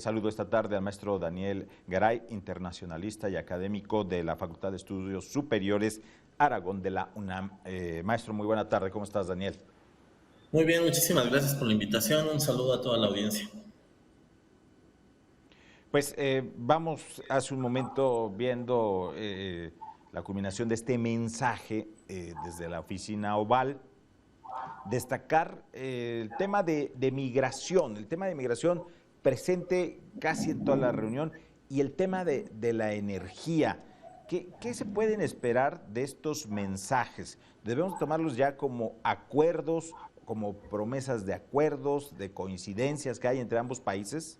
Saludo esta tarde al maestro Daniel Garay, internacionalista y académico de la Facultad de Estudios Superiores Aragón de la UNAM. Maestro, muy buena tarde. ¿Cómo estás, Daniel? Muy bien, muchísimas gracias por la invitación. Un saludo a toda la audiencia. Pues vamos hace un momento viendo la culminación de este mensaje desde la oficina Oval. Destacar el tema de migración, presente casi en toda la reunión, y el tema de la energía. ¿Qué se pueden esperar de estos mensajes? ¿Debemos tomarlos ya como acuerdos, como promesas de acuerdos, de coincidencias que hay entre ambos países?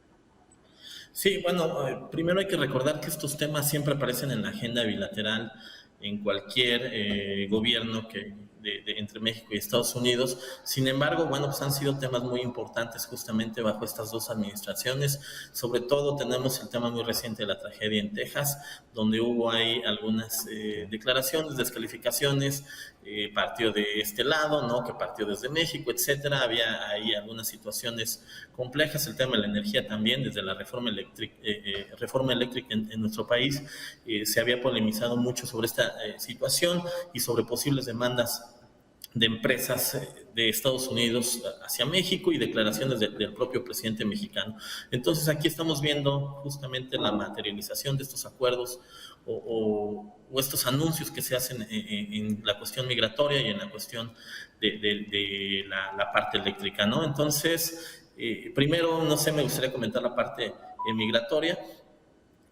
Sí, bueno, primero hay que recordar que estos temas siempre aparecen en la agenda bilateral en cualquier gobierno entre México y Estados Unidos. Sin embargo, bueno, pues han sido temas muy importantes justamente bajo estas dos administraciones. Sobre todo tenemos el tema muy reciente de la tragedia en Texas, donde hubo ahí algunas declaraciones, descalificaciones, partió de este lado, ¿no? Que partió desde México, etcétera. Había ahí algunas situaciones complejas, el tema de la energía también, desde la reforma eléctrica en nuestro país, se había polemizado mucho sobre esta situación y sobre posibles demandas de empresas de Estados Unidos hacia México y declaraciones del propio presidente mexicano. Entonces aquí estamos viendo justamente la materialización de estos acuerdos o estos anuncios que se hacen en la cuestión migratoria y en la cuestión de la parte eléctrica, ¿no? Entonces, primero, no sé, me gustaría comentar la parte migratoria,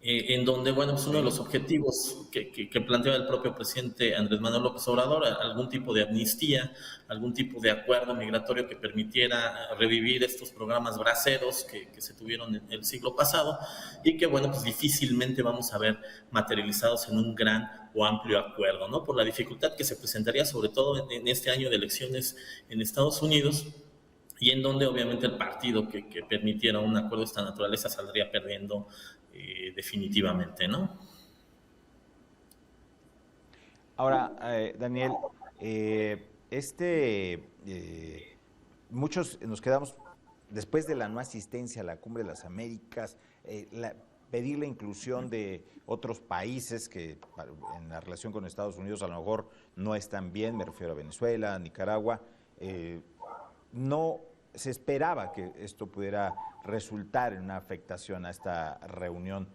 en donde, bueno, pues uno de los objetivos que planteaba el propio presidente Andrés Manuel López Obrador, algún tipo de amnistía, algún tipo de acuerdo migratorio que permitiera revivir estos programas braceros que se tuvieron en el siglo pasado y que, bueno, pues difícilmente vamos a ver materializados en un gran o amplio acuerdo, ¿no? Por la dificultad que se presentaría, sobre todo en este año de elecciones en Estados Unidos, y en donde obviamente el partido que permitiera un acuerdo de esta naturaleza saldría perdiendo definitivamente, ¿no? Ahora, Daniel, muchos nos quedamos después de la no asistencia a la Cumbre de las Américas, pedir la inclusión de otros países que en la relación con Estados Unidos a lo mejor no están bien, me refiero a Venezuela, Nicaragua. No se esperaba que esto pudiera resultar en una afectación a esta reunión.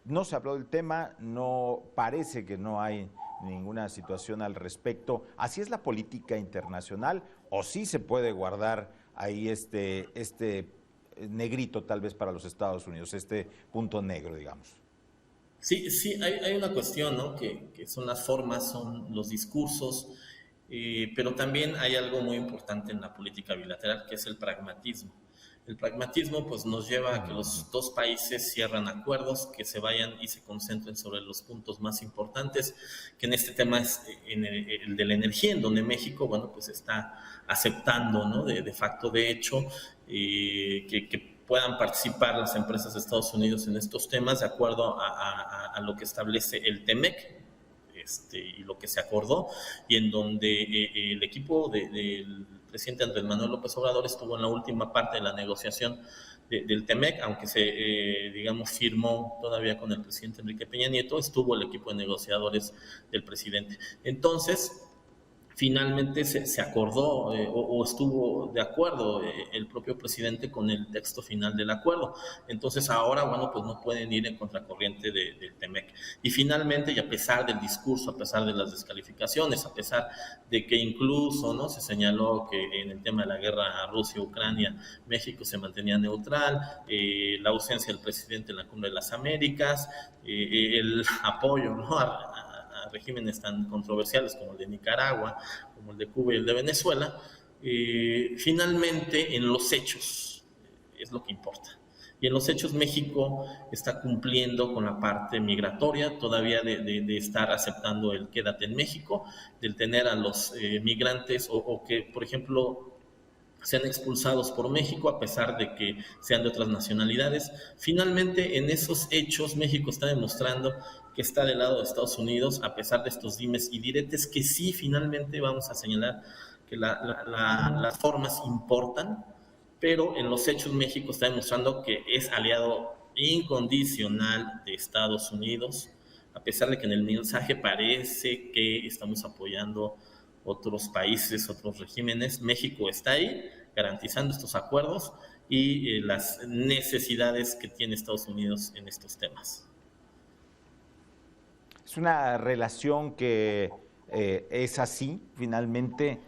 No se habló del tema, no parece que no hay ninguna situación al respecto. ¿Así es la política internacional o sí se puede guardar ahí este negrito tal vez para los Estados Unidos, este punto negro, digamos? Sí, sí, hay una cuestión, ¿no? Que son las formas, son los discursos, pero también hay algo muy importante en la política bilateral, que es el pragmatismo. El pragmatismo pues nos lleva a que los dos países cierran acuerdos, que se vayan y se concentren sobre los puntos más importantes, que en este tema es en el de la energía, en donde México, bueno, pues está aceptando, ¿no? De facto, de hecho, que puedan participar las empresas de Estados Unidos en estos temas de acuerdo a lo que establece el TEMEC, y lo que se acordó, y en donde el equipo del presidente Andrés Manuel López Obrador estuvo en la última parte de la negociación del TEMEC, aunque se, digamos, firmó todavía con el presidente Enrique Peña Nieto, estuvo el equipo de negociadores del presidente. Entonces, finalmente se acordó o estuvo de acuerdo el propio presidente con el texto final del acuerdo. Entonces ahora, bueno, pues no pueden ir en contracorriente del TEMEC. Y finalmente, y a pesar del discurso, a pesar de las descalificaciones, a pesar de que incluso, ¿no?, se señaló que en el tema de la guerra Rusia-Ucrania, México se mantenía neutral, la ausencia del presidente en la Cumbre de las Américas, el apoyo, ¿no?, a regímenes tan controversiales como el de Nicaragua, como el de Cuba y el de Venezuela, finalmente en los hechos es lo que importa. Y en los hechos México está cumpliendo con la parte migratoria, todavía de estar aceptando el quédate en México, del tener a los migrantes o que, por ejemplo, sean expulsados por México a pesar de que sean de otras nacionalidades. Finalmente, en esos hechos, México está demostrando que está del lado de Estados Unidos, a pesar de estos dimes y diretes, que sí, finalmente vamos a señalar que las formas importan, pero en los hechos México está demostrando que es aliado incondicional de Estados Unidos, a pesar de que en el mensaje parece que estamos apoyando otros países, otros regímenes. México está ahí garantizando estos acuerdos y las necesidades que tiene Estados Unidos en estos temas. Es una relación que es así, finalmente,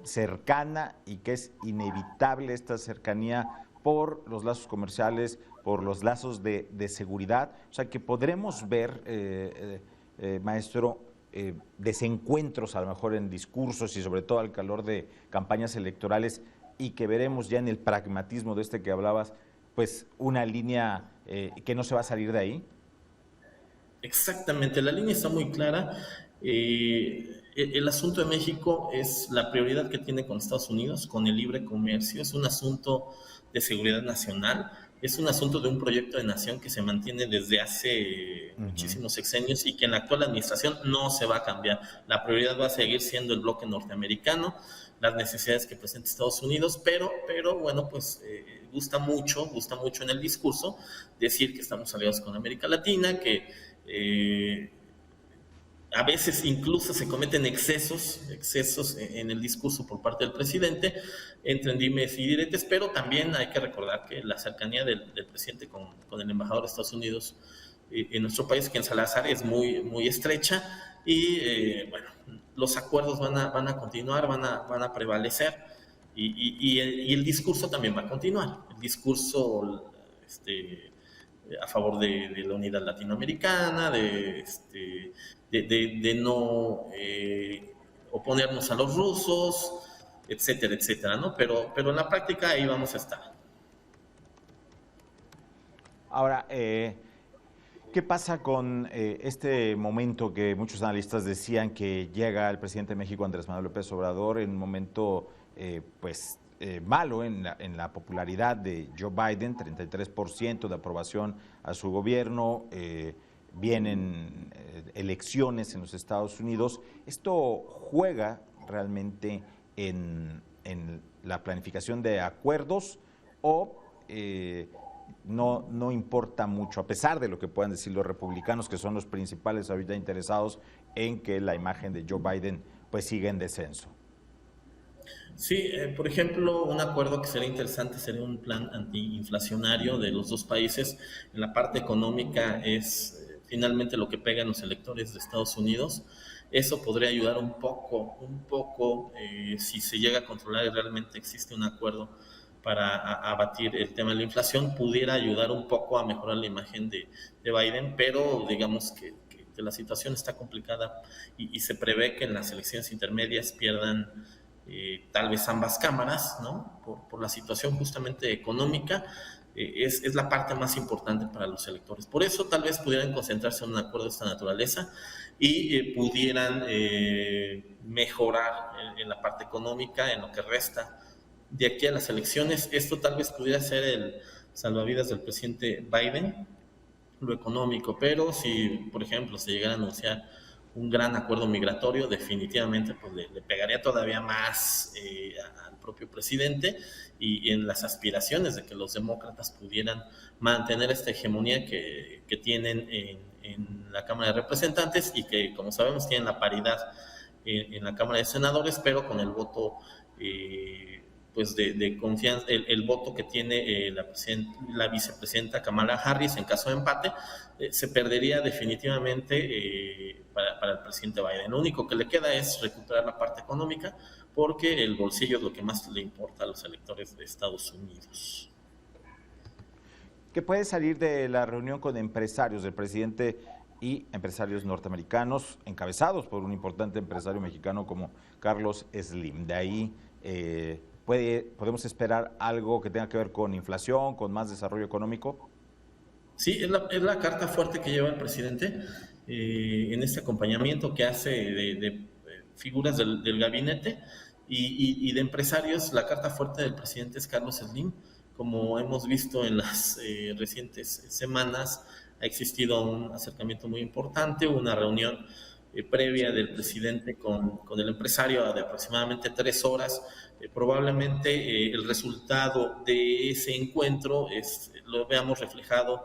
cercana, y que es inevitable esta cercanía por los lazos comerciales, por los lazos de seguridad. O sea, que podremos ver, maestro, desencuentros a lo mejor en discursos y sobre todo al calor de campañas electorales, y que veremos ya en el pragmatismo de este que hablabas, pues una línea que no se va a salir de ahí. Exactamente, la línea está muy clara. El asunto de México es la prioridad que tiene con Estados Unidos, con el libre comercio. Es un asunto de seguridad nacional, es un asunto de un proyecto de nación que se mantiene desde hace muchísimos sexenios y que en la actual administración no se va a cambiar. La prioridad va a seguir siendo el bloque norteamericano, las necesidades que presenta Estados Unidos, pero bueno, pues gusta mucho en el discurso decir que estamos aliados con América Latina, que a veces incluso se cometen excesos en el discurso por parte del presidente, entre dimes y diretes, pero también hay que recordar que la cercanía del presidente con el embajador de Estados Unidos en nuestro país, Ken Salazar, es muy estrecha, y bueno, los acuerdos van a continuar, van a prevalecer, y el discurso también va a continuar, el discurso a favor de la unidad latinoamericana, de no oponernos a los rusos, etcétera, etcétera, ¿no? Pero en la práctica ahí vamos a estar. Ahora, ¿qué pasa con este momento que muchos analistas decían que llega el presidente de México, Andrés Manuel López Obrador, en un momento malo en la popularidad de Joe Biden, 33% de aprobación a su gobierno, vienen elecciones en los Estados Unidos? ¿Esto juega realmente en la planificación de acuerdos o no importa mucho, a pesar de lo que puedan decir los republicanos, que son los principales ahorita interesados en que la imagen de Joe Biden pues siga en descenso? Sí, por ejemplo, un acuerdo que sería interesante sería un plan antiinflacionario de los dos países. En la parte económica es finalmente lo que pegan los electores de Estados Unidos. Eso podría ayudar un poco, si se llega a controlar y realmente existe un acuerdo para abatir el tema de la inflación, pudiera ayudar un poco a mejorar la imagen de Biden, pero digamos que la situación está complicada y se prevé que en las elecciones intermedias pierdan tal vez ambas cámaras, ¿no? Por la situación justamente económica, es la parte más importante para los electores. Por eso tal vez pudieran concentrarse en un acuerdo de esta naturaleza y pudieran mejorar en la parte económica, en lo que resta de aquí a las elecciones. Esto tal vez pudiera ser el salvavidas del presidente Biden, lo económico, pero si, por ejemplo, se llegara a anunciar un gran acuerdo migratorio, definitivamente pues, le pegaría todavía más al propio presidente y en las aspiraciones de que los demócratas pudieran mantener esta hegemonía que tienen en la Cámara de Representantes y que, como sabemos, tienen la paridad en la Cámara de Senadores, pero con el voto pues de confianza, el voto que tiene la vicepresidenta Kamala Harris en caso de empate, se perdería definitivamente para el presidente Biden. Lo único que le queda es recuperar la parte económica, porque el bolsillo es lo que más le importa a los electores de Estados Unidos. ¿Qué puede salir de la reunión con empresarios del presidente y empresarios norteamericanos, encabezados por un importante empresario mexicano como Carlos Slim? De ahí ¿podemos esperar algo que tenga que ver con inflación, con más desarrollo económico? Sí, es la carta fuerte que lleva el presidente en este acompañamiento que hace de figuras del gabinete y de empresarios. La carta fuerte del presidente es Carlos Slim. Como hemos visto en las recientes semanas, ha existido un acercamiento muy importante, una reunión previa del presidente con el empresario de aproximadamente 3 horas. Probablemente el resultado de ese encuentro lo veamos reflejado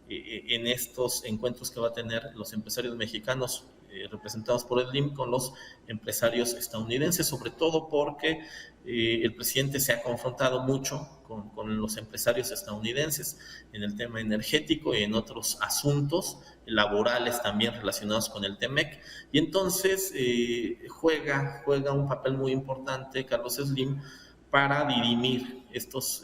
en estos encuentros que va a tener los empresarios mexicanos representados por el LIM con los empresarios estadounidenses, sobre todo porque el presidente se ha confrontado mucho con los empresarios estadounidenses en el tema energético y en otros asuntos laborales también relacionados con el TEMEC, y entonces juega un papel muy importante Carlos Slim para dirimir estos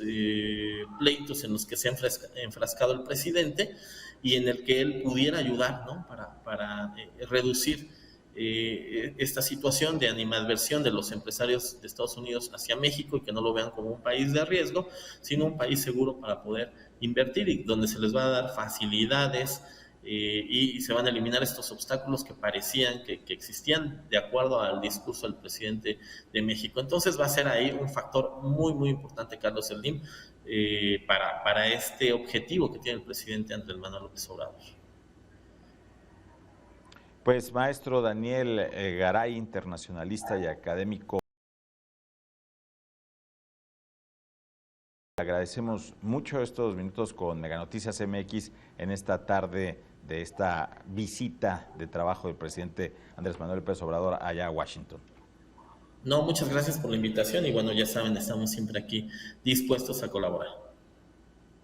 pleitos en los que se ha enfrascado el presidente y en el que él pudiera ayudar, ¿no? para reducir esta situación de animadversión de los empresarios de Estados Unidos hacia México y que no lo vean como un país de riesgo, sino un país seguro para poder invertir y donde se les va a dar facilidades y se van a eliminar estos obstáculos que parecían que existían de acuerdo al discurso del presidente de México. Entonces va a ser ahí un factor muy, muy importante, Carlos Slim, para este objetivo que tiene el presidente Andrés Manuel López Obrador. Pues maestro Daniel Garay, internacionalista y académico, agradecemos mucho estos minutos con Mega Noticias MX en esta tarde de esta visita de trabajo del presidente Andrés Manuel López Obrador allá a Washington. No, muchas gracias por la invitación y bueno, ya saben, estamos siempre aquí dispuestos a colaborar.